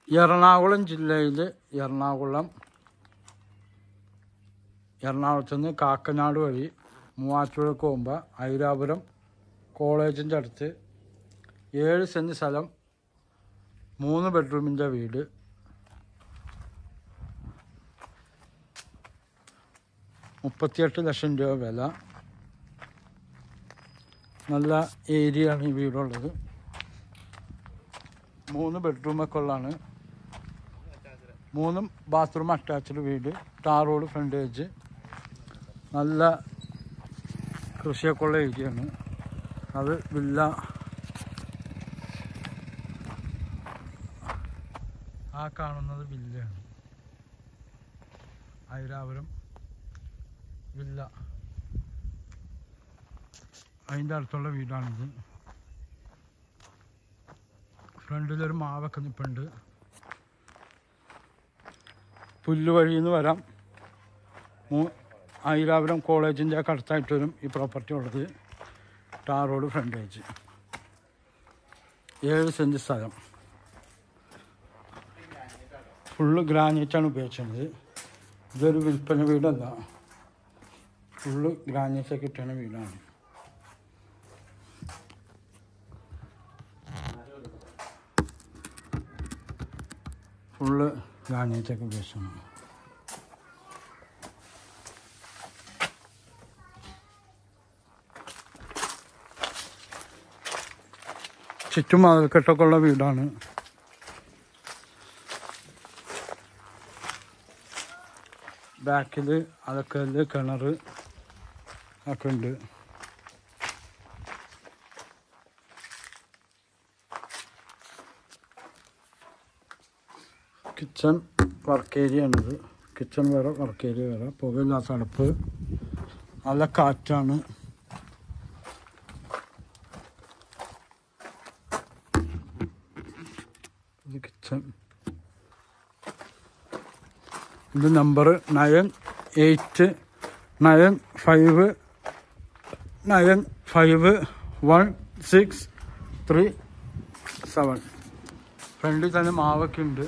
എറണാകുളം ജില്ലയിൽ എറണാകുളത്ത് നിന്ന് കാക്കനാട് വഴി മൂവാറ്റുപുഴക്ക് പോകുമ്പോൾ ഐരാപുരം കോളേജിൻ്റെ അടുത്ത് 7 സെൻറ്റ് സ്ഥലം 3 ബെഡ്റൂമിൻ്റെ വീട്. $38 ലക്ഷം വില. നല്ല ഏരിയയാണ് ഈ വീടുള്ളത്. 3 ബെഡ്റൂമൊക്കെ ഉള്ളതാണ്. 3 ബാത്റൂം അറ്റാച്ച്ഡ് വീട്. Tar road frontage. നല്ല കൃഷിയൊക്കെ ഉള്ള ഏരിയയാണ്. അത് വില്ല. ആ കാണുന്നത് വില്ലയാണ്. ഐരാപുരം വില്ല. അതിൻ്റെ അടുത്തുള്ള വീടാണിത്. ഫ്രണ്ടിലൊരു മാവൊക്കെ നിൽപ്പുണ്ട്. പുല്ലുവഴിയിൽ നിന്ന് വരാം. ഐരാപുരം കോളേജിൻ്റെ ഒക്കെ അടുത്തായിട്ട് വരും ഈ പ്രോപ്പർട്ടി ഉള്ളത്. Tar road frontage. 7 സെൻറ്റ് സ്ഥലം. ഫുള്ള് ഗ്രാനൈറ്റാണ് ഉപയോഗിച്ചത്. ഇതൊരു വിൽപ്പന വീടല്ല, ഫുള്ള് ഗ്രാനൈറ്റൊക്കെ ഇട്ടാണ് വീടാണ്. ഫുള്ള് ഗ്രാനൈറ്റൊക്കെ ഉപയോഗിച്ചാണ്. ചുറ്റും മതിൽക്കെട്ടൊക്കെ ഉള്ള വീടാണ്. ബാക്കിൽ അലക്കല് കിണർ ഒക്കെ ഉണ്ട്. കിച്ചൺ വർക്ക് ഏരിയ ആണിത്. കിച്ചൺ വേറെ, വർക്ക് ഏരിയ വേറെ. പുകയില്ലാത്ത അടുപ്പ്. നല്ല കാറ്റാണ്. ഇത് കിച്ചൺ. ഇത് നമ്പർ 9895951637. ഫ്രണ്ടിൽ തന്നെ മാവൊക്കെ ഉണ്ട്.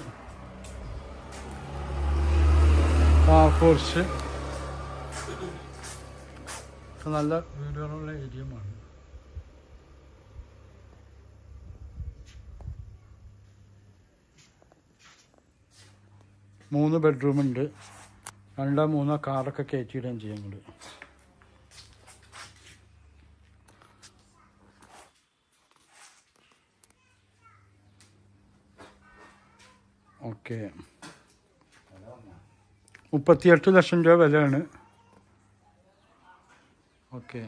പോർച്ച്. നല്ല വീടുകളുള്ള ഏരിയമാണ്. മൂന്ന് ബെഡ്റൂമുണ്ട്. 2-3 കാറൊക്കെ കയറ്റിയിടുകയും ചെയ്യുന്നുണ്ട്. ഓക്കെ. 38 ലക്ഷം വിലയാണ്. ഓക്കെ.